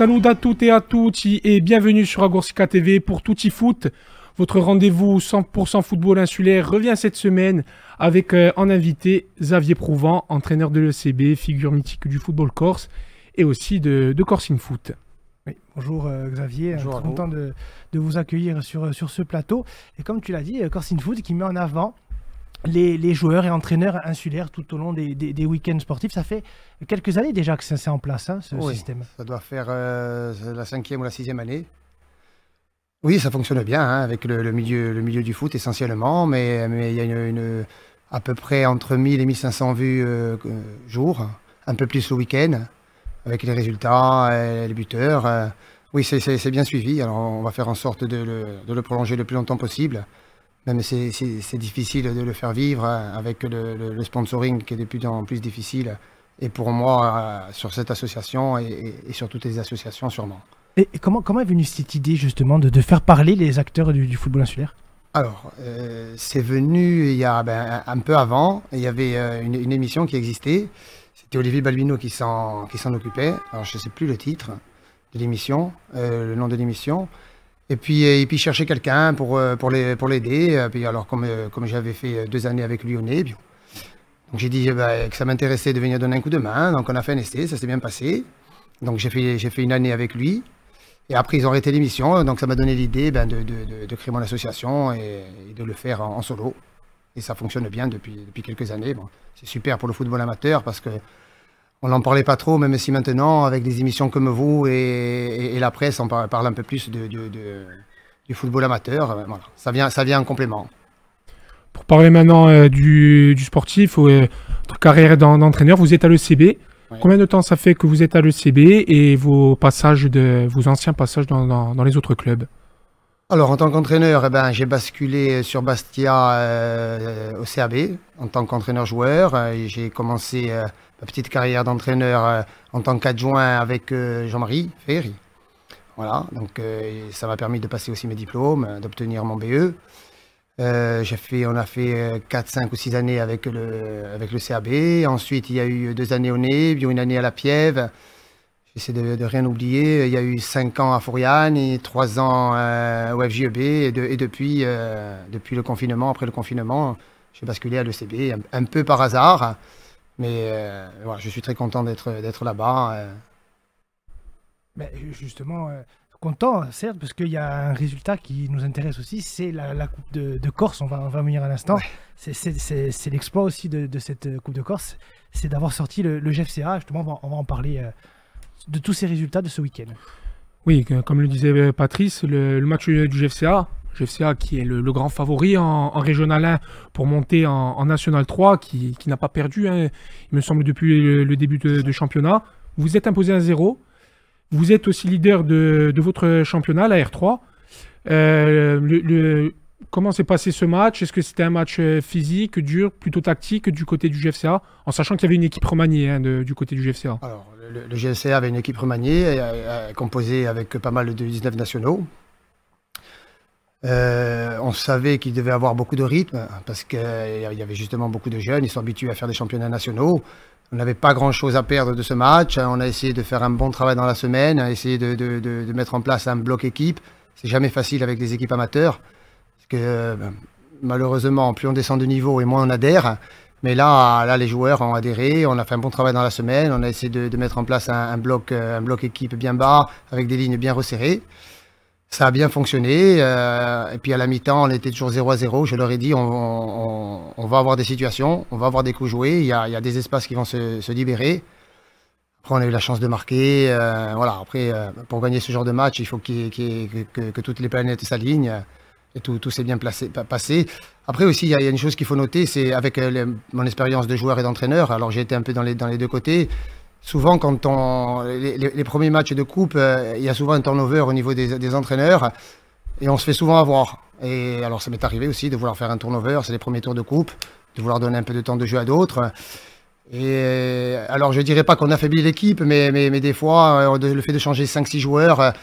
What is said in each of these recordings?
Salut à toutes et à tutti et bienvenue sur Agorsica TV pour Tutti Foot. Votre rendez-vous 100% football insulaire revient cette semaine avec en invité Xavier Prouvent, entraîneur de l'ECB, figure mythique du football corse et aussi de Corse in Foot. Oui, bonjour Xavier, bonjour très content de vous accueillir sur ce plateau. Et comme tu l'as dit, Corse in Foot qui met en avant les joueurs et entraîneurs insulaires tout au long des week-ends sportifs. Ça fait quelques années déjà que c'est en place, hein, ce système. Ça doit faire la 5e ou la 6e année. Oui, ça fonctionne bien hein, avec le milieu du foot essentiellement, mais il y a à peu près entre 1000 et 1500 vues jour, un peu plus le week-end, avec les résultats, les buteurs. Oui, c'est bien suivi, alors on va faire en sorte de le prolonger le plus longtemps possible. Même c'est difficile de le faire vivre avec le sponsoring qui est de plus en plus difficile. Et pour moi, sur cette association et sur toutes les associations sûrement. Et comment est venue cette idée justement de faire parler les acteurs du football insulaire? Alors, c'est venu il y a un peu avant. Il y avait une émission qui existait. C'était Olivier Balbino qui s'en occupait. Alors je ne sais plus le titre de l'émission, le nom de l'émission. Et puis chercher quelqu'un pour l'aider. Puis alors comme j'avais fait 2 années avec lui au nez, donc j'ai dit que ça m'intéressait de venir donner un coup de main. Donc on a fait un essai, ça s'est bien passé. Donc j'ai fait une année avec lui. Et après ils ont arrêté l'émission, donc ça m'a donné l'idée de créer mon association et de le faire en solo. Et ça fonctionne bien depuis quelques années. Bon, c'est super pour le football amateur parce que on n'en parlait pas trop, même si maintenant, avec des émissions comme vous et la presse, on parle un peu plus du football amateur. Voilà. Ça vient en complément. Pour parler maintenant du sportif, votre carrière d'entraîneur, vous êtes à l'ECB. Oui. Combien de temps ça fait que vous êtes à l'ECB et vos anciens passages dans les autres clubs? Alors, en tant qu'entraîneur, j'ai basculé sur Bastia au CAB en tant qu'entraîneur-joueur. J'ai commencé ma petite carrière d'entraîneur en tant qu'adjoint avec Jean-Marie Ferry. Voilà, donc ça m'a permis de passer aussi mes diplômes, d'obtenir mon BE. On a fait 4, 5 ou 6 années avec le CAB. Ensuite, il y a eu 2 années au nez, puis 1 année à la Piève. J'essaie de rien oublier. Il y a eu 5 ans à Fouriane et 3 ans au FJEB. Et depuis le confinement, après le confinement, j'ai basculé à l'ECB un peu par hasard. Mais voilà, je suis très content d'être là-bas. Mais justement, content, certes, parce qu'il y a un résultat qui nous intéresse aussi, c'est la Coupe de Corse. On va venir à l'instant. Ouais. C'est l'exploit aussi de cette Coupe de Corse, c'est d'avoir sorti le GFCA. Justement, on va en parler de tous ces résultats de ce week-end. Oui, comme le disait Patrice, le match du GFCA qui est le grand favori en Régional 1 pour monter en National 3, qui n'a pas perdu, hein, il me semble, depuis le début de championnat. Vous êtes imposé 1-0. Vous êtes aussi leader de votre championnat, la R3. Comment s'est passé ce match? Est-ce que c'était un match physique, dur, plutôt tactique du côté du GFCA, en sachant qu'il y avait une équipe remaniée du côté du GFCA? Alors, le GFCA avait une équipe remaniée, composée avec pas mal de 19 nationaux. On savait qu'il devait avoir beaucoup de rythme, parce qu'il y avait justement beaucoup de jeunes, ils sont habitués à faire des championnats nationaux. On n'avait pas grand-chose à perdre de ce match. On a essayé de faire un bon travail dans la semaine, on a essayé de mettre en place un bloc équipe. C'est jamais facile avec des équipes amateurs, parce que malheureusement, plus on descend de niveau et moins on adhère. Mais là, les joueurs ont adhéré, on a fait un bon travail dans la semaine, on a essayé de mettre en place un bloc équipe bien bas, avec des lignes bien resserrées. Ça a bien fonctionné, et puis à la mi-temps, on était toujours 0-0. Je leur ai dit, on va avoir des situations, on va avoir des coups joués, il y a des espaces qui vont se libérer. Après, on a eu la chance de marquer. Voilà. Après, pour gagner ce genre de match, il faut que toutes les planètes s'alignent, et tout s'est bien passé. Après aussi, il y a une chose qu'il faut noter, c'est avec mon expérience de joueur et d'entraîneur, alors j'ai été un peu dans les 2 côtés. Souvent, quand les premiers matchs de coupe, il y a souvent un turnover au niveau des entraîneurs et on se fait souvent avoir. Et alors, ça m'est arrivé aussi de vouloir faire un turnover, c'est les premiers tours de coupe, de vouloir donner un peu de temps de jeu à d'autres. Et alors, je ne dirais pas qu'on affaiblit l'équipe, mais des fois, le fait de changer 5-6 joueurs,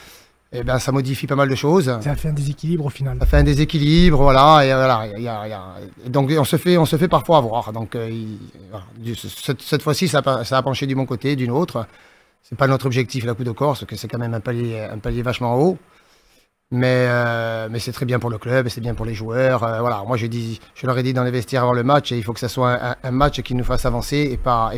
ça modifie pas mal de choses. Ça fait un déséquilibre au final. Ça fait un déséquilibre, voilà. Et voilà, donc on se fait parfois avoir. Donc voilà. Cette fois-ci, ça a penché du bon côté, d'une autre. C'est pas notre objectif la Coupe de Corse, que c'est quand même un palier vachement haut. Mais c'est très bien pour le club et c'est bien pour les joueurs. Voilà, moi je leur ai dit dans les vestiaires avant le match, et il faut que ça soit un match qui nous fasse avancer et pas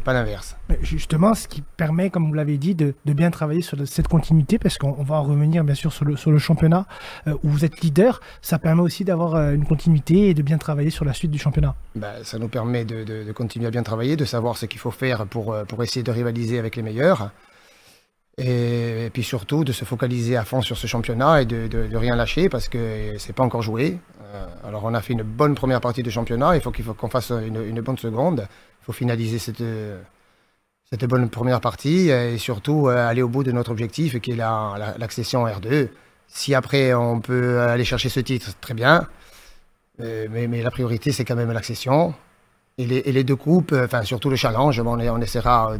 l'inverse. Justement, ce qui permet, comme vous l'avez dit, de bien travailler sur cette continuité, parce qu'on va en revenir bien sûr sur le championnat où vous êtes leader, ça permet aussi d'avoir une continuité et de bien travailler sur la suite du championnat. Ça nous permet de continuer à bien travailler, de savoir ce qu'il faut faire pour essayer de rivaliser avec les meilleurs. Et puis surtout de se focaliser à fond sur ce championnat et de rien lâcher parce que c'est pas encore joué. Alors on a fait une bonne première partie de championnat, il faut qu'on fasse une bonne seconde. Il faut finaliser cette bonne première partie et surtout aller au bout de notre objectif qui est l'accession en R2. Si après on peut aller chercher ce titre, très bien. Mais la priorité c'est quand même l'accession. Et les deux coupes, enfin surtout le challenge, on essaiera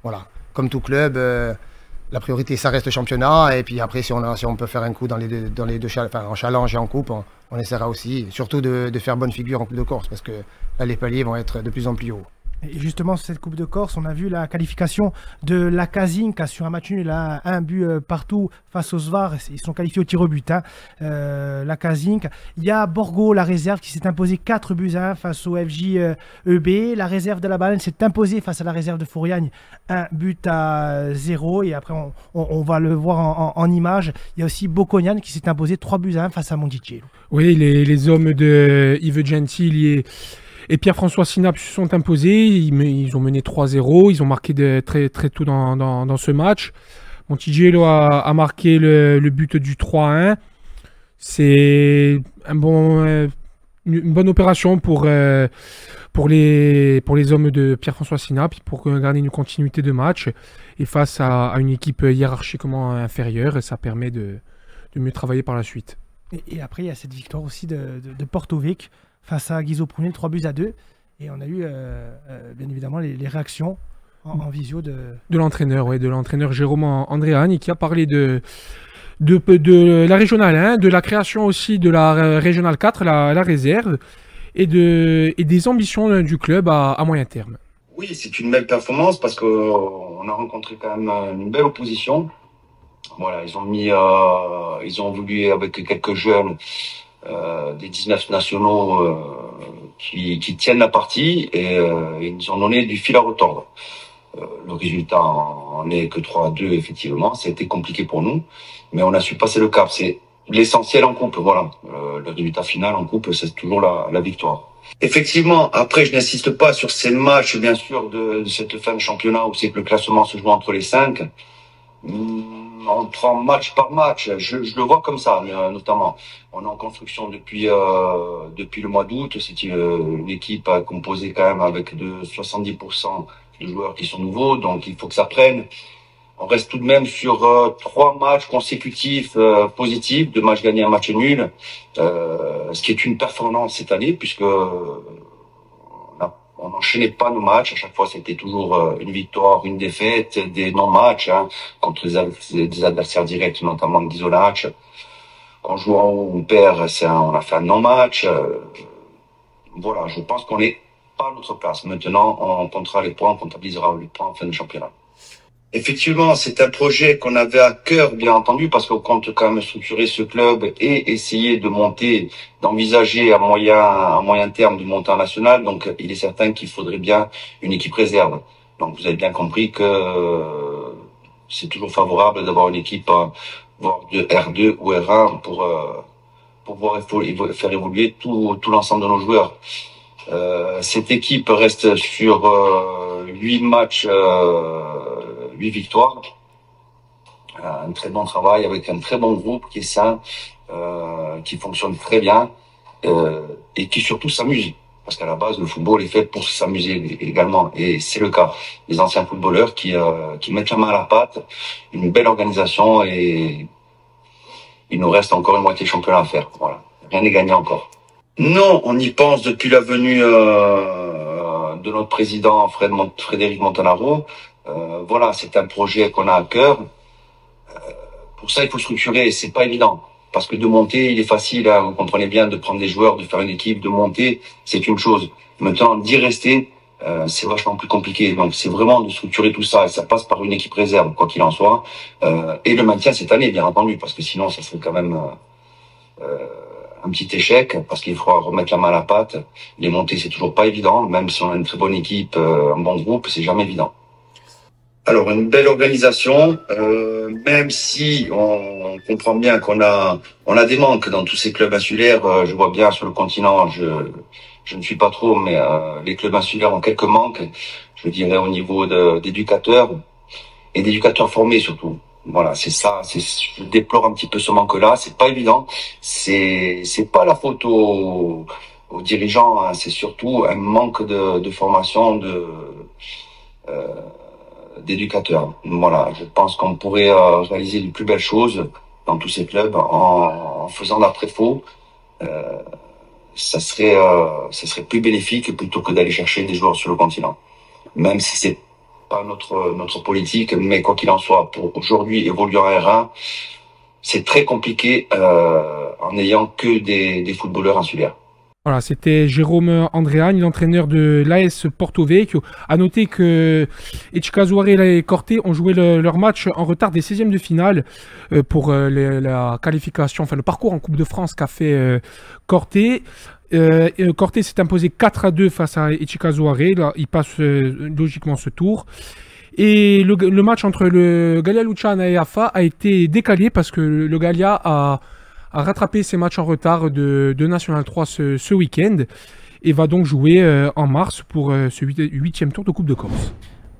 voilà. Comme tout club, la priorité, ça reste le championnat. Et puis après, si on peut faire un coup dans les deux en challenge et en coupe, on essaiera aussi. Surtout de faire bonne figure en Coupe de Corse, parce que là, les paliers vont être de plus en plus hauts. Et justement, sur cette Coupe de Corse, on a vu la qualification de la Casinca sur un match nul, un but partout face aux Svar. Ils sont qualifiés au tir au but. La Casinca. Il y a Borgo, la réserve, qui s'est imposée 4-1 face au FJ EB. La réserve de la Baleine s'est imposée face à la réserve de Fouriagne, 1-0. Et après, on va le voir en image. Il y a aussi Bocconian qui s'est imposé 3-1 face à Monticello. Oui, les hommes de Yves Gentili et Pierre-François Sinap se sont imposés. Ils ont mené 3-0. Ils ont marqué très tôt dans ce match. Monticello a marqué le but du 3-1. C'est une bonne opération pour les hommes de Pierre-François Sinap pour garder une continuité de match. Et face à une équipe hiérarchiquement inférieure, ça permet de mieux travailler par la suite. Et après, il y a cette victoire aussi de Porto-Vic face à Guizot Prunier, 3-2. Et on a eu bien évidemment les réactions en visio de l'entraîneur, de l'entraîneur Jérôme Andréani, qui a parlé de la régionale 1, de la création aussi de la régionale 4, la réserve, et des ambitions du club à moyen terme. Oui, c'est une belle performance parce qu'on a rencontré quand même une belle opposition. Voilà, ils ont voulu avec quelques jeunes des 19 nationaux qui tiennent la partie et ils nous ont donné du fil à retordre. Le résultat en est que 3-2 effectivement, ça a été compliqué pour nous, mais on a su passer le cap. C'est l'essentiel en coupe, voilà. Le résultat final en coupe, c'est toujours la victoire. Effectivement, après je n'insiste pas sur ces matchs, bien sûr, de cette fin de championnat où c'est que le classement se joue entre les 5. On prend match par match, je le vois comme ça, notamment. On est en construction depuis le mois d'août. C'est une équipe composée quand même avec de 70% de joueurs qui sont nouveaux, donc il faut que ça prenne. On reste tout de même sur 3 matchs consécutifs positifs, 2 matchs gagnés, un match nul, ce qui est une performance cette année puisque on n'enchaînait pas nos matchs. À chaque fois, c'était toujours une victoire, une défaite, des non-matchs contre des adversaires directs, notamment d'Isolac. Quand on joue en haut, on perd, on a fait un non-match. Voilà, je pense qu'on n'est pas à notre place. Maintenant, on comptera les points, on comptabilisera les points en fin de championnat. Effectivement, c'est un projet qu'on avait à cœur, bien entendu, parce qu'on compte quand même structurer ce club et essayer de monter, d'envisager à moyen terme de monter en national. Donc, il est certain qu'il faudrait bien une équipe réserve. Donc, vous avez bien compris que c'est toujours favorable d'avoir une équipe, voire de R2 ou R1 pour pouvoir faire évoluer tout l'ensemble de nos joueurs. Cette équipe reste sur 8 matchs, 8 victoires. Un très bon travail avec un très bon groupe qui est sain, qui fonctionne très bien et qui surtout s'amuse. Parce qu'à la base, le football est fait pour s'amuser également. Et c'est le cas. Les anciens footballeurs qui mettent la main à la pâte, une belle organisation et il nous reste encore une moitié championnat à faire. Voilà. Rien n'est gagné encore. Non, on y pense depuis la venue de notre président Frédéric Montanaro. Voilà, c'est un projet qu'on a à cœur. Pour ça, il faut structurer. C'est pas évident parce que de monter, il est facile. Vous comprenez bien, de prendre des joueurs, de faire une équipe, de monter, c'est une chose. Maintenant, d'y rester, c'est vachement plus compliqué. Donc c'est vraiment de structurer tout ça, et ça passe par une équipe réserve, quoi qu'il en soit, et le maintien cette année, bien entendu, parce que sinon ça serait quand même un petit échec, parce qu'il faudra remettre la main à la pâte. Les montées, c'est toujours pas évident, même si on a une très bonne équipe, un bon groupe, c'est jamais évident. Alors une belle organisation, même si on comprend bien qu'on a des manques dans tous ces clubs insulaires. Je vois bien sur le continent, je ne suis pas trop, mais les clubs insulaires ont quelques manques, je dirais au niveau d'éducateurs et d'éducateurs formés surtout. Voilà, c'est ça. Je déplore un petit peu ce manque-là. C'est pas évident. C'est pas la faute aux dirigeants, hein. C'est surtout un manque de formation d'éducateurs. Voilà, je pense qu'on pourrait réaliser les plus belles choses dans tous ces clubs en faisant d'après-faux. Ça serait plus bénéfique plutôt que d'aller chercher des joueurs sur le continent. Même si c'est pas notre politique, mais quoi qu'il en soit, pour aujourd'hui évoluer en R1, c'est très compliqué en n'ayant que des footballeurs insulaires. Voilà, c'était Jérôme Andréani, l'entraîneur de l'AS Porto Vecchio. À noter que Etxekazoare et Corté ont joué leur match en retard des 16e de finale pour la qualification, enfin le parcours en Coupe de France qu'a fait Corté. Corté s'est imposé 4-2 face à Etxekazoare. Là, il passe logiquement ce tour. Et le match entre le Gallia Luciana et AFA a été décalé parce que le Gallia a rattrapé ses matchs en retard de National 3 ce week-end et va donc jouer en mars pour ce 8e tour de Coupe de Corse.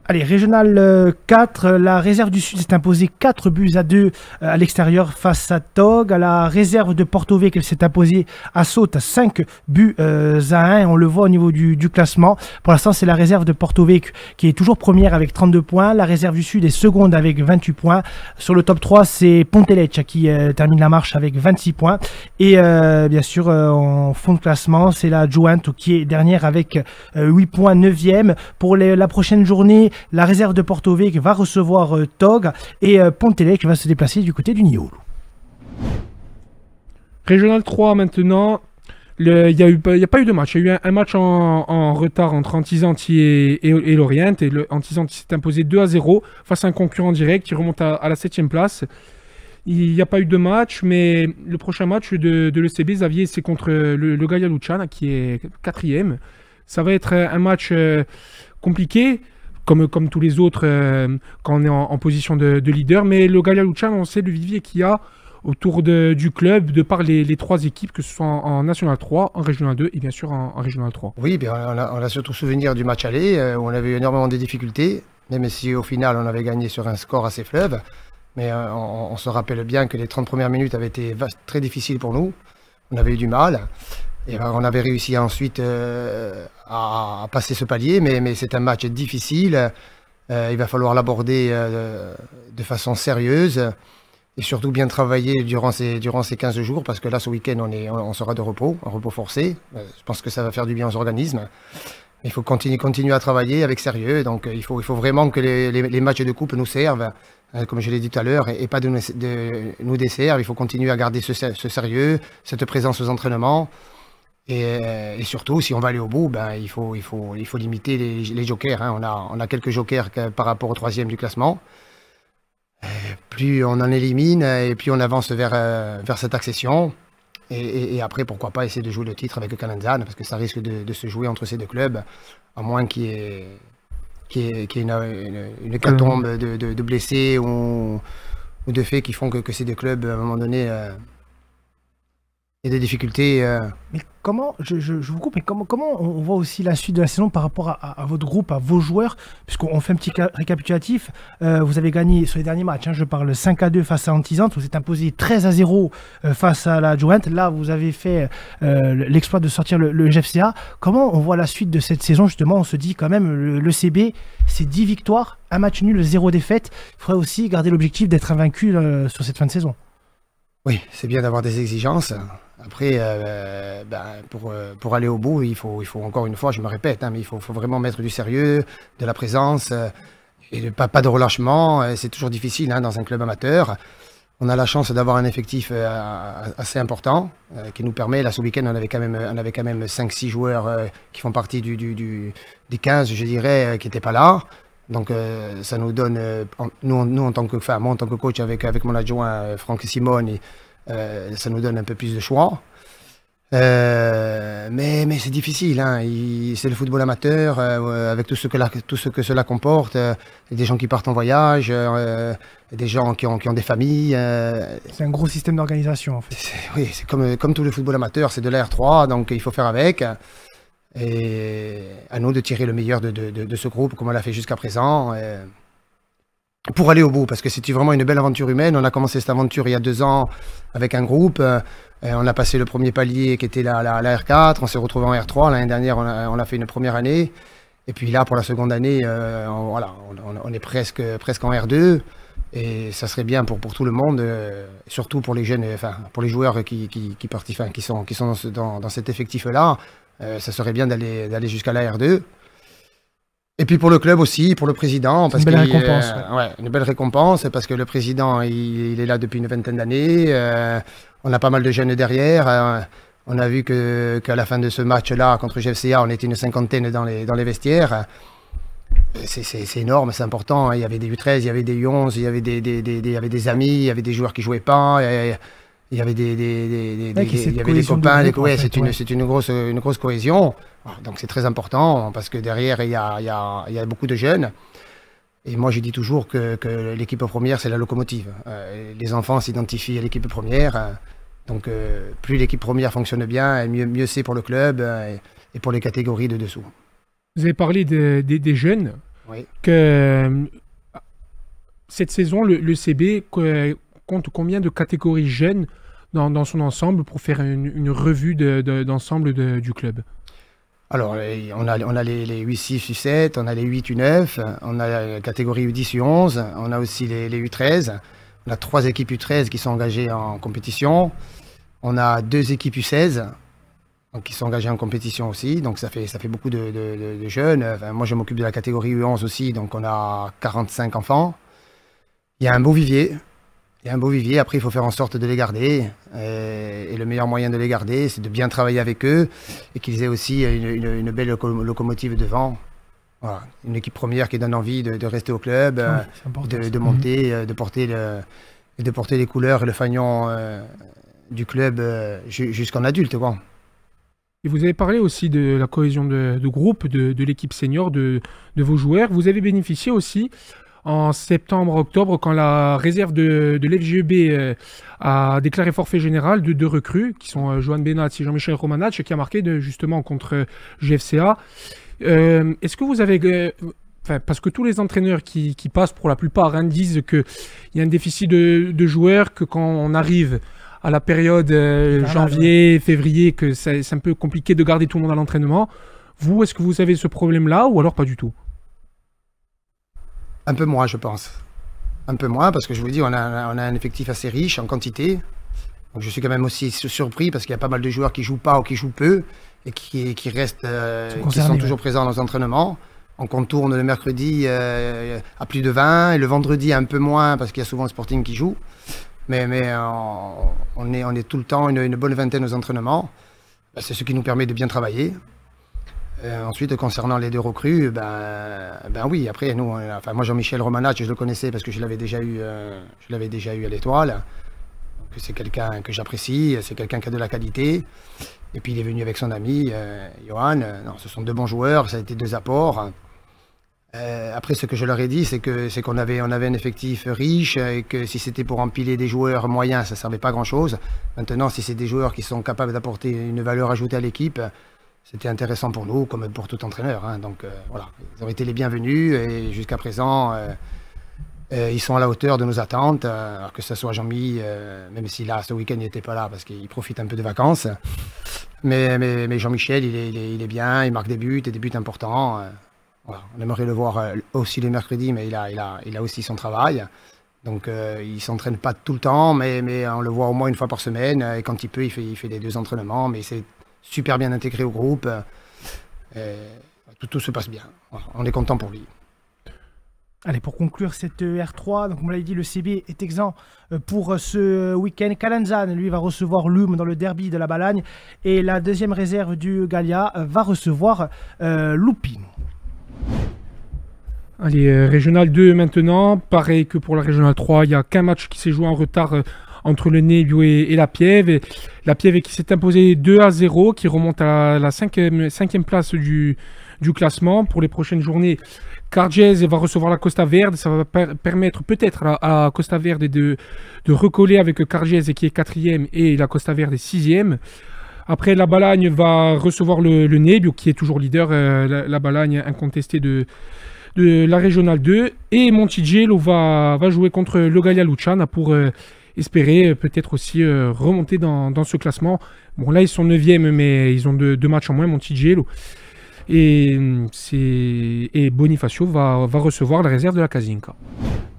Allez, Régional 4, la réserve du Sud s'est imposée 4-2 à l'extérieur face à Tog. À la réserve de Porto Vecchio, elle s'est imposée à Saute 5-1. On le voit au niveau du classement. Pour l'instant, c'est la réserve de Porto Vecchio qui est toujours première avec 32 points. La réserve du Sud est seconde avec 28 points. Sur le top 3, c'est Pontelecce qui termine la marche avec 26 points. Et bien sûr, en fond de classement, c'est la Giuento qui est dernière avec 8 points, 9e. Pour la prochaine journée, la réserve de Porto Vecchio va recevoir Tog et Pontelecce va se déplacer du côté du Niolo. Régional 3 maintenant. Il n'y a pas eu de match. Il y a eu un match en retard entre Antisanti et Lorient. Et Antisanti s'est imposé 2-0 face à un concurrent direct qui remonte à la 7e place. Il n'y a pas eu de match, mais le prochain match de l'ECB, Xavier, c'est contre le Gallia Luciana qui est 4e. Ça va être un match compliqué. Comme tous les autres quand on est en position de leader. Mais le Gallia Luciana, on sait le vivier qu'il y a autour du club, de par les 3 équipes, que ce soit en National 3, en Régional 2 et bien sûr en Régional 3. Oui, bien, on a surtout souvenir du match aller, où on avait eu énormément de difficultés, même si au final on avait gagné sur un score assez fleuve. Mais on se rappelle bien que les 30 premières minutes avaient été très difficiles pour nous. On avait eu du mal. Et on avait réussi ensuite à passer ce palier, mais c'est un match difficile. Il va falloir l'aborder de façon sérieuse et surtout bien travailler durant ces 15 jours, parce que là, ce week-end, on sera de repos, un repos forcé. Je pense que ça va faire du bien aux organismes. Il faut continuer à travailler avec sérieux. Donc, il faut vraiment que les matchs de coupe nous servent, comme je l'ai dit tout à l'heure, et pas de nous desservent. Il faut continuer à garder ce sérieux, cette présence aux entraînements. Et surtout, si on va aller au bout, il faut limiter les jokers. Hein. On a quelques jokers par rapport au 3e du classement. Plus on en élimine, et plus on avance vers cette accession. Et après, pourquoi pas essayer de jouer le titre avec le Calanzane, parce que ça risque de se jouer entre ces deux clubs, à moins qu'il y ait une hécatombe de blessés ou de faits qui font que ces deux clubs, à un moment donné, il y a des difficultés. Mais comment, je vous coupe, mais comment on voit aussi la suite de la saison par rapport à votre groupe, à vos joueurs, puisqu'on fait un petit récapitulatif. Vous avez gagné sur les derniers matchs, je parle 5-2 face à Antisante, vous êtes imposé 13-0 face à la Giuento. Là, vous avez fait l'exploit de sortir le GFCA. Comment on voit la suite de cette saison, justement? On se dit quand même, le CB, c'est 10 victoires, un match nul, 0 défaite. Il faudrait aussi garder l'objectif d'être invaincu sur cette fin de saison. Oui, c'est bien d'avoir des exigences. Après, pour aller au bout, il faut encore une fois, je me répète, mais il faut vraiment mettre du sérieux, de la présence et pas de relâchement. C'est toujours difficile dans un club amateur. On a la chance d'avoir un effectif assez important qui nous permet, là ce week-end on avait quand même 5-6 joueurs qui font partie des 15 je dirais qui n'étaient pas là. Donc ça nous donne, nous en tant que, enfin moi en tant que coach avec mon adjoint Franck Simone, ça nous donne un peu plus de choix. Mais c'est difficile, hein. C'est le football amateur avec tout ce que cela comporte. Des gens qui partent en voyage, des gens qui ont des familles. C'est un gros système d'organisation en fait. Oui, c'est comme tout le football amateur, c'est de la R3, donc il faut faire avec. Et à nous de tirer le meilleur de ce groupe, comme on l'a fait jusqu'à présent. Pour aller au bout, parce que c'était vraiment une belle aventure humaine. On a commencé cette aventure il y a 2 ans avec un groupe. On a passé le premier palier qui était la R4. On s'est retrouvé en R3. L'année dernière, on a fait une première année. Et puis là, pour la seconde année, on est presque en R2. Et ça serait bien pour tout le monde, surtout pour les jeunes, enfin pour les joueurs qui participent, qui sont dans cet effectif-là. Ça serait bien d'aller jusqu'à la R2. Et puis pour le club aussi, pour le président, parce une belle récompense. Une belle récompense, parce que le président, il est là depuis une vingtaine d'années. On a pas mal de jeunes derrière. On a vu qu'à la fin de ce match-là, contre GFCA, on était une cinquantaine dans les vestiaires. C'est énorme, c'est important. Il y avait des U13, il y avait des U11, il y avait des amis, il y avait des joueurs qui jouaient pas. Il y avait des copains, c'est une grosse cohésion. Donc c'est très important parce que derrière il y a beaucoup de jeunes. Et moi je dis toujours que l'équipe première c'est la locomotive. Les enfants s'identifient à l'équipe première. Donc plus l'équipe première fonctionne bien, mieux c'est pour le club et pour les catégories de dessous. Vous avez parlé des jeunes. Oui. Cette saison, le CB compte combien de catégories jeunes dans son ensemble pour faire une revue d'ensemble du club? Alors, on a les U6, U7, on a les U8, U9, on a la catégorie U10, U11, on a aussi les U13. On a 3 équipes U13 qui sont engagées en compétition. On a 2 équipes U16 donc, qui sont engagées en compétition aussi. Donc, ça fait beaucoup de jeunes. Enfin, moi, je m'occupe de la catégorie U11 aussi, donc on a 45 enfants. Il y a un beau vivier. Après il faut faire en sorte de les garder. Et le meilleur moyen de les garder, c'est de bien travailler avec eux et qu'ils aient aussi une belle locomotive devant. Voilà. Une équipe première qui donne envie de rester au club, de monter, de porter les couleurs et le fanion du club jusqu'en adulte, quoi. Et vous avez parlé aussi de la cohésion de groupe, de l'équipe senior, de vos joueurs. Vous avez bénéficié aussi en septembre-octobre, quand la réserve de l'FGEB a déclaré forfait général de 2 recrues, qui sont Johan Benat et Jean-Michel Romanatch, qui a marqué justement contre GFCA. Est-ce que vous avez... parce que tous les entraîneurs qui passent, pour la plupart, disent qu'il y a un déficit de joueurs, que quand on arrive à la période janvier, février, que c'est un peu compliqué de garder tout le monde à l'entraînement. Vous, est-ce que vous avez ce problème-là, ou alors pas du tout? Un peu moins, je pense. Un peu moins, parce que je vous dis, on a un effectif assez riche en quantité. Donc je suis quand même aussi surpris, parce qu'il y a pas mal de joueurs qui jouent pas ou qui jouent peu, et qui restent, qui sont toujours présents dans les entraînements. On contourne le mercredi à plus de 20, et le vendredi un peu moins, parce qu'il y a souvent le Sporting qui joue. Mais on est tout le temps une bonne vingtaine aux entraînements. C'est ce qui nous permet de bien travailler. Ensuite, concernant les 2 recrues, ben oui, après, nous, enfin, moi, Jean-Michel Romanatch, je le connaissais parce que je l'avais déjà eu à l'Étoile. C'est quelqu'un que j'apprécie, c'est quelqu'un qui a de la qualité. Et puis, il est venu avec son ami, Johan. Non, ce sont 2 bons joueurs, ça a été 2 apports. Après, ce que je leur ai dit, c'est qu'on avait un effectif riche et que si c'était pour empiler des joueurs moyens, ça ne servait pas à grand-chose. Maintenant, si c'est des joueurs qui sont capables d'apporter une valeur ajoutée à l'équipe, c'était intéressant pour nous, comme pour tout entraîneur. Hein. Donc voilà, ils ont été les bienvenus et jusqu'à présent, ils sont à la hauteur de nos attentes. Alors que ce soit Jean-Mi, même si là, ce week-end, il n'était pas là parce qu'il profite un peu de vacances. Mais Jean-Michel, il est bien, il marque des buts et des buts importants. Voilà. On aimerait le voir aussi le mercredi, mais il a aussi son travail. Donc il ne s'entraîne pas tout le temps, mais on le voit au moins une fois par semaine. Et quand il peut, il fait les 2 entraînements. Mais c'est super bien intégré au groupe. Tout se passe bien. Voilà. On est content pour lui. Allez, pour conclure cette R3, donc on l'a dit, le CB est exempt pour ce week-end. Calenzane, lui, va recevoir l'UM dans le derby de la Balagne. Et la deuxième réserve du Gallia va recevoir Loupin. Allez, Régional 2 maintenant. Pareil que pour la Régional 3, il n'y a qu'un match qui s'est joué en retard entre le Nebio et la Piève. Et la Piève qui s'est imposée 2-0, qui remonte à la cinquième place du classement. Pour les prochaines journées, Cargèse va recevoir la Costa Verde. Ça va permettre peut-être à Costa Verde de recoller avec Cargèse qui est 4e et la Costa Verde est 6e. Après, la Balagne va recevoir le Nebio qui est toujours leader. La Balagne incontestée de la Régionale 2. Et Montigello va jouer contre le Gallia Luciana pour espérer peut-être aussi remonter dans ce classement. Bon, là, ils sont 9e, mais ils ont deux matchs en moins, Montigello. Et Bonifacio va recevoir la réserve de la Casinca.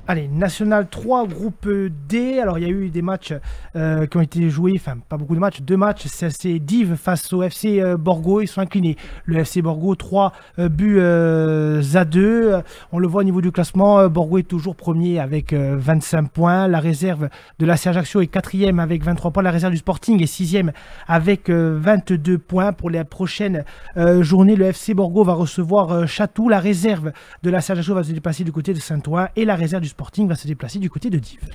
Allez, National 3, groupe D. Alors, il y a eu des matchs qui ont été joués, enfin, pas beaucoup de matchs, 2 matchs. C'est Dives face au FC Borgo. Ils sont inclinés. Le FC Borgo, 3 buts à 2. On le voit au niveau du classement. Borgo est toujours premier avec 25 points. La réserve de la Ajaccio est 4e avec 23 points. La réserve du Sporting est 6e avec 22 points. Pour les prochaines journées, le FC Borgo va recevoir Chatou. La réserve de la Ajaccio va se déplacer du côté de Saint-Ouen. Et la réserve du Sporting va se déplacer du côté de Dives.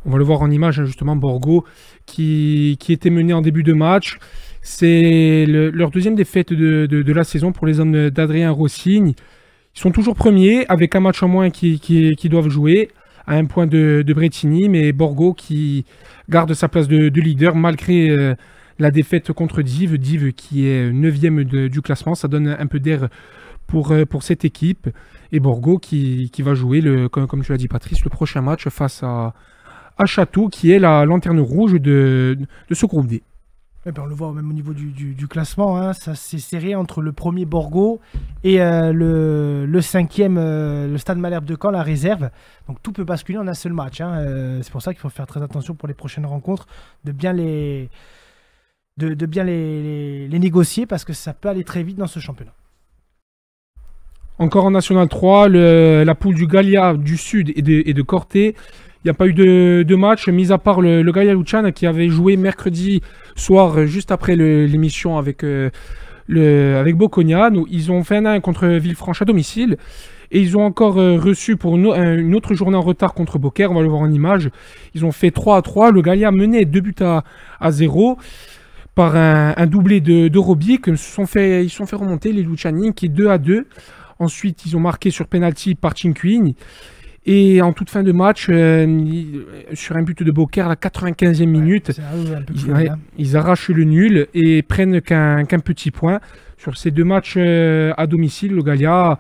On va le voir en image, justement, Borgo qui était mené en début de match. C'est leur deuxième défaite de la saison pour les hommes d'Adrien Rossigne. Ils sont toujours premiers avec un match en moins qui doivent jouer à un point de Bretigny, mais Borgo qui garde sa place de leader malgré la défaite contre Dives. Dives qui est 9e du classement. Ça donne un peu d'air pour cette équipe. Et Borgo qui va jouer, comme tu l'as dit Patrice, le prochain match face à Chatou, qui est la lanterne rouge de ce groupe D. Et ben on le voit même au niveau du classement, hein, ça s'est serré entre le premier Borgo et le 5e, le Stade Malherbe de Caen, la réserve. Donc tout peut basculer en un seul match. Hein. C'est pour ça qu'il faut faire très attention pour les prochaines rencontres, de bien les négocier, parce que ça peut aller très vite dans ce championnat. Encore en National 3, la poule du Gallia du Sud et de Corté. Il n'y a pas eu de match, mis à part le Gallia Luciana qui avait joué mercredi soir, juste après l'émission avec Boconia. Ils ont fait 1-1 contre Villefranche à domicile. Et ils ont encore reçu pour une autre journée en retard contre Beaucaire. On va le voir en image. Ils ont fait 3-3. Le Gallia menait 2 buts à 0 par un doublé de Roby. Ils se sont fait remonter les Luciani qui est 2-2. Ensuite, ils ont marqué sur penalty par Cinquini. Et en toute fin de match, sur un but de Beaucaire à la 95e minute, ils arrachent le nul et prennent qu'un petit point. Sur ces 2 matchs à domicile, le Gallia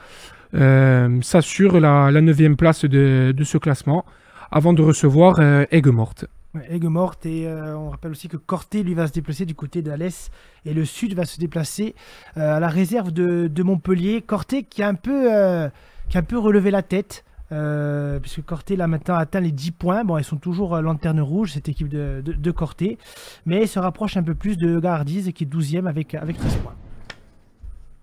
s'assure la 9e place de ce classement avant de recevoir Aigues-Mortes. Aigues-Mortes, et on rappelle aussi que Corté lui va se déplacer du côté d'Alès et le Sud va se déplacer à la réserve de Montpellier. Corté qui a un peu relevé la tête, puisque Corté là maintenant atteint les 10 points. Bon, ils sont toujours lanterne rouge, cette équipe de Corté, mais se rapproche un peu plus de Gardise qui est 12e avec 13 points.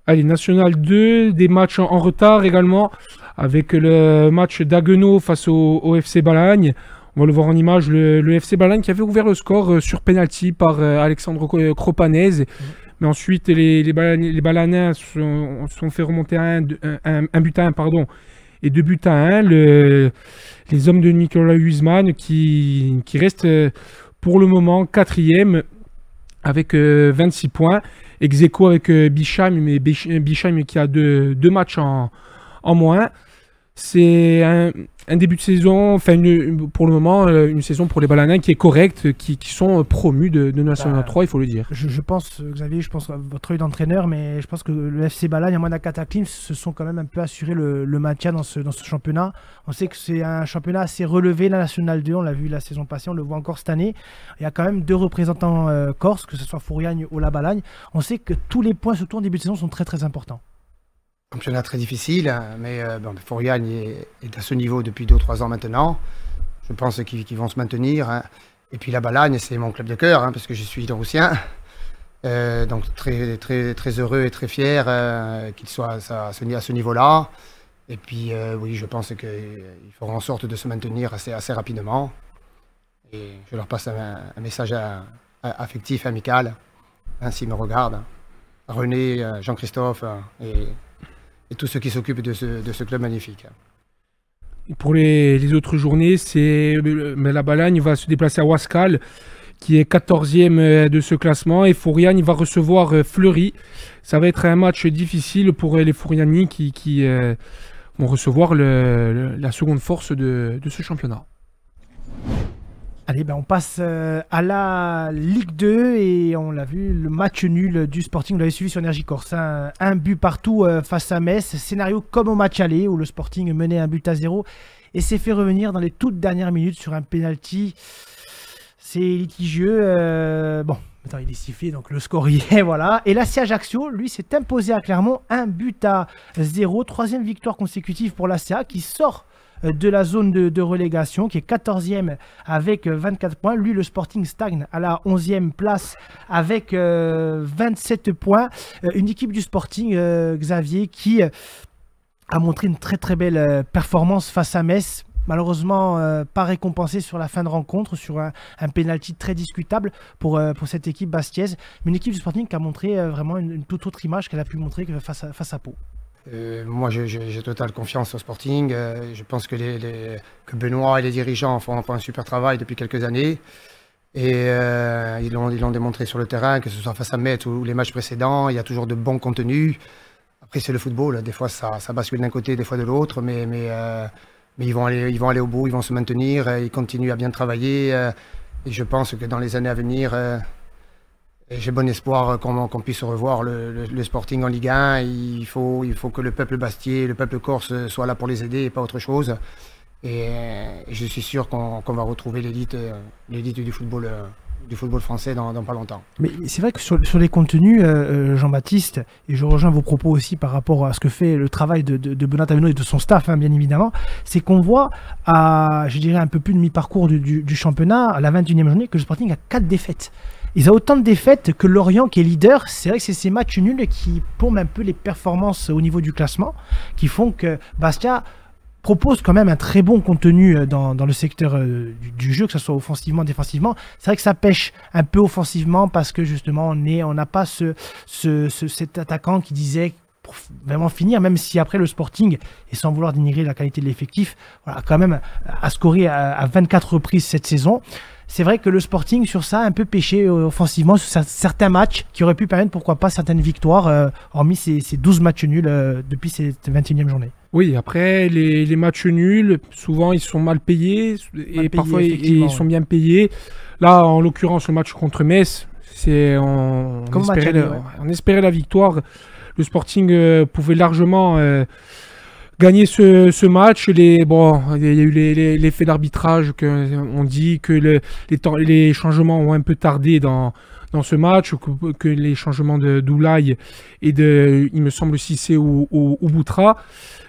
Allez, National 2, des matchs en retard également, avec le match d'Haguenau face au FC Balagne. On va le voir en image, le FC Balagne qui avait ouvert le score sur penalty par Alexandre Cropanese. Mais ensuite, les Balanais sont fait remonter un but à 1, pardon, et 2 buts à 1. Les hommes de Nicolas Huisman qui restent pour le moment 4e avec 26 points. Ex-aequo avec Bischheim, mais Bischheim qui a deux matchs en moins. C'est un début de saison, enfin pour le moment, une saison pour les Balanais qui est correcte, qui sont promus de National 3, il faut le dire. Je pense, Xavier, je pense à votre œil d'entraîneur, mais je pense que le FC Balagne, à moins d'un cataclysme, se sont quand même un peu assurés le maintien dans ce championnat. On sait que c'est un championnat assez relevé, la National 2, on l'a vu la saison passée, on le voit encore cette année. Il y a quand même 2 représentants corses, que ce soit Fouriagne ou la Balagne. On sait que tous les points, surtout en début de saison, sont très très importants. Championnat très difficile, mais Fouriagne est à ce niveau depuis 2 ou 3 ans maintenant. Je pense qu'ils vont se maintenir. Hein. Et puis la Balagne, c'est mon club de cœur, hein, parce que je suis Roussien. Donc très, très, très heureux et très fier qu'il soit à ce niveau-là. Et puis, oui, je pense qu'ils feront en sorte de se maintenir assez rapidement. Et je leur passe un message affectif, amical, hein, s'ils me regardent. René, Jean-Christophe et tous ceux qui s'occupent de ce club magnifique. Pour les autres journées, la Balagne va se déplacer à Ouascal, qui est 14e de ce classement, et Fouriane va recevoir Fleury. Ça va être un match difficile pour les Fouriani qui vont recevoir la seconde force de ce championnat. Allez, on passe à la Ligue 2 et on l'a vu, le match nul du Sporting, vous l'avez suivi sur Énergie Corse. Un but partout face à Metz, scénario comme au match aller où le Sporting menait 1-0 et s'est fait revenir dans les toutes dernières minutes sur un penalty. C'est litigieux. Attends, il est sifflé, donc le score y est, voilà. Et l'AC Ajaccio, lui, s'est imposé à Clermont, 1-0. Troisième victoire consécutive pour l'ACA qui sort de la zone de relégation, qui est 14e avec 24 points. Lui, le Sporting stagne à la 11e place avec 27 points. Une équipe du Sporting, Xavier, qui a montré une très très belle performance face à Metz. Malheureusement, pas récompensé sur la fin de rencontre, sur un penalty très discutable pour cette équipe bastiaise. Mais une équipe du Sporting qui a montré vraiment une toute autre image qu'elle a pu montrer face à Pau. Moi, j'ai totale confiance au Sporting. Je pense que Benoît et les dirigeants font un super travail depuis quelques années. Et ils l'ont démontré sur le terrain, que ce soit face à Metz ou les matchs précédents. Il y a toujours de bons contenus. Après, c'est le football. Des fois, ça bascule d'un côté, des fois de l'autre. Mais ils vont aller au bout, ils vont se maintenir. Ils continuent à bien travailler. Et je pense que dans les années à venir... j'ai bon espoir qu'on puisse revoir le Sporting en Ligue 1. Il faut que le peuple bastiais, le peuple corse soit là pour les aider et pas autre chose. Et je suis sûr qu'on va retrouver l'élite du football français dans pas longtemps. Mais c'est vrai que sur les contenus, Jean-Baptiste, et je rejoins vos propos aussi par rapport à ce que fait le travail de Benoît Taveno et de son staff, bien évidemment, c'est qu'on voit à, je dirais, un peu plus de mi-parcours du championnat, à la 21e journée, que le Sporting a 4 défaites. Ils ont autant de défaites que Lorient qui est leader. C'est vrai que c'est ces matchs nuls qui plombent un peu les performances au niveau du classement, qui font que Bastia propose quand même un très bon contenu dans le secteur du jeu, que ce soit offensivement, défensivement. C'est vrai que ça pêche un peu offensivement parce que justement on n'a pas cet attaquant qui disait pour vraiment finir, même si après le Sporting, et sans vouloir dénigrer la qualité de l'effectif, voilà, quand même a scoré à 24 reprises cette saison. C'est vrai que le Sporting, sur ça, a un peu pêché offensivement sur certains matchs qui auraient pu permettre, pourquoi pas, certaines victoires, hormis ces 12 matchs nuls depuis cette 21e journée. Oui, après, les matchs nuls, souvent, ils sont mal payés et parfois, ils sont bien payés. Là, en l'occurrence, le match contre Metz, on espérait la victoire. Le Sporting pouvait largement... gagner ce match. Il y a eu l'effet d'arbitrage, on dit que les changements ont un peu tardé dans ce match, que les changements de Doulaye et il me semble, Cissé ou Boutra.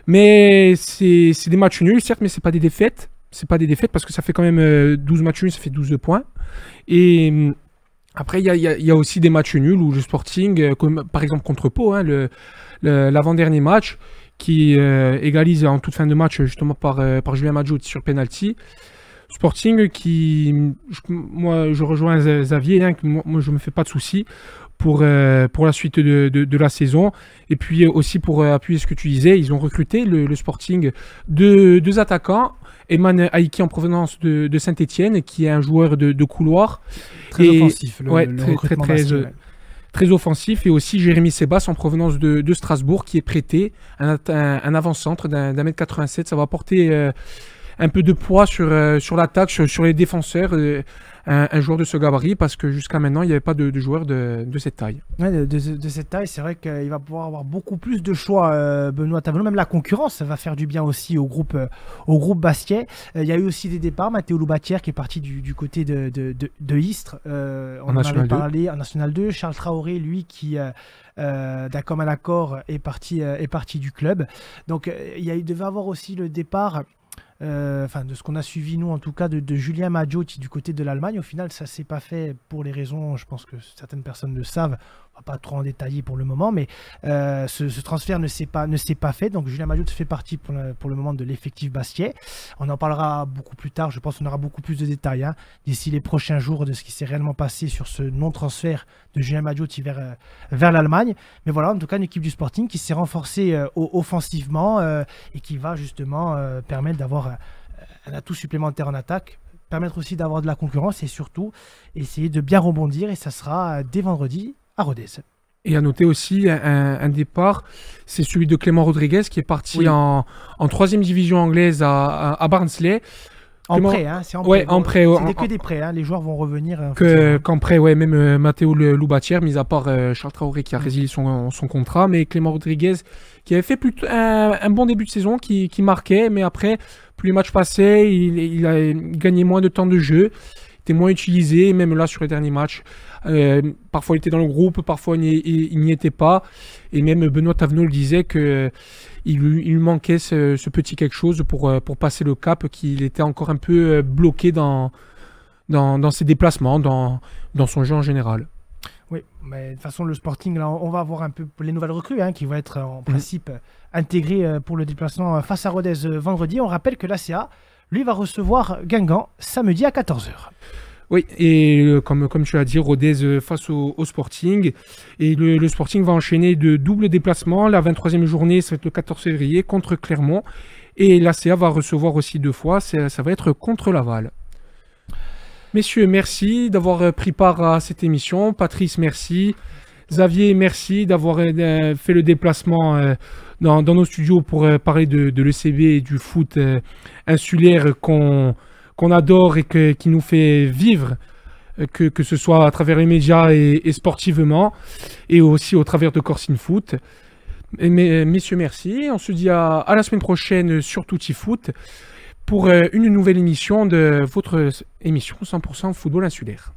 Mais c'est des matchs nuls, certes, mais c'est pas des défaites. C'est pas des défaites parce que ça fait quand même 12 matchs nuls, ça fait 12 points. Et après, il y a aussi des matchs nuls où le Sporting, comme par exemple contre Pau, l'avant-dernier match, qui égalise en toute fin de match justement par Julien Madjout sur penalty. Sporting moi je rejoins Xavier, moi je me fais pas de soucis pour la suite de la saison. Et puis aussi pour appuyer ce que tu disais, ils ont recruté le Sporting deux attaquants. Eman Aiki en provenance de Saint-Etienne, qui est un joueur de couloir. Très offensif, très offensif, et aussi Jérémy Sebas en provenance de Strasbourg, qui est prêté, un avant-centre d'un m87. Ça va apporter un peu de poids sur l'attaque, sur les défenseurs, un joueur de ce gabarit, parce que jusqu'à maintenant il n'y avait pas de joueur de cette taille. Ouais, de cette taille, c'est vrai qu'il va pouvoir avoir beaucoup plus de choix, Benoît Taveno. Même la concurrence, ça va faire du bien aussi au groupe bastiais. Il y a eu aussi des départs. Mathéo Loubatière qui est parti du côté de Istres. On en avait parlé en National 2. Charles Traoré, lui, qui d'un commun accord est parti du club. Donc il devait avoir aussi le départ. De ce qu'on a suivi nous en tout cas de Julien Madjout du côté de l'Allemagne. Au final ça s'est pas fait pour les raisons, je pense que certaines personnes le savent, va pas trop en détailler pour le moment, mais ce transfert ne s'est pas fait. Donc Julien Mayotte fait partie pour le moment de l'effectif Bastiais. On en parlera beaucoup plus tard. Je pense qu'on aura beaucoup plus de détails d'ici les prochains jours de ce qui s'est réellement passé sur ce non-transfert de Julien Mayotte vers l'Allemagne. Mais voilà, en tout cas, une équipe du Sporting qui s'est renforcée offensivement et qui va justement permettre d'avoir un atout supplémentaire en attaque, permettre aussi d'avoir de la concurrence et surtout essayer de bien rebondir. Et ça sera dès vendredi à Rodez. Et à noter aussi un départ, c'est celui de Clément Rodriguez qui est parti en 3e division anglaise à Barnsley. En prêt, c'est en prêt. Ouais, en prêt. C'est que des prêts, les joueurs vont revenir. Qu'en prêt, ouais, même Matteo Loubatière, mis à part Charles Traoré qui a résilié son contrat, mais Clément Rodriguez qui avait fait plutôt un bon début de saison, qui marquait, mais après, plus les matchs passaient, il a gagné moins de temps de jeu, était moins utilisé, même là sur les derniers matchs. Parfois il était dans le groupe, parfois il n'y était pas, et même Benoît Tavenot le disait que il lui manquait ce petit quelque chose pour passer le cap, qu'il était encore un peu bloqué dans ses déplacements, dans son jeu en général. Oui, mais de toute façon le Sporting, là, on va avoir un peu les nouvelles recrues qui vont être en principe intégrées pour le déplacement face à Rodez vendredi. On rappelle que l'ACA, lui, va recevoir Guingamp samedi à 14h. Oui, et comme tu l'as dit, Rodez face au Sporting. Et le Sporting va enchaîner de doubles déplacements. La 23e journée, ça va être le 14 février contre Clermont. Et l'ACA va recevoir aussi 2 fois. Ça va être contre Laval. Messieurs, merci d'avoir pris part à cette émission. Patrice, merci. Xavier, merci d'avoir fait le déplacement dans nos studios pour parler de l'ECB et du foot insulaire qu'on adore et qui nous fait vivre, que ce soit à travers les médias et sportivement, et aussi au travers de Corsin Foot. Messieurs, merci. On se dit à la semaine prochaine sur Tutti Foot pour une nouvelle émission de votre émission 100% football insulaire.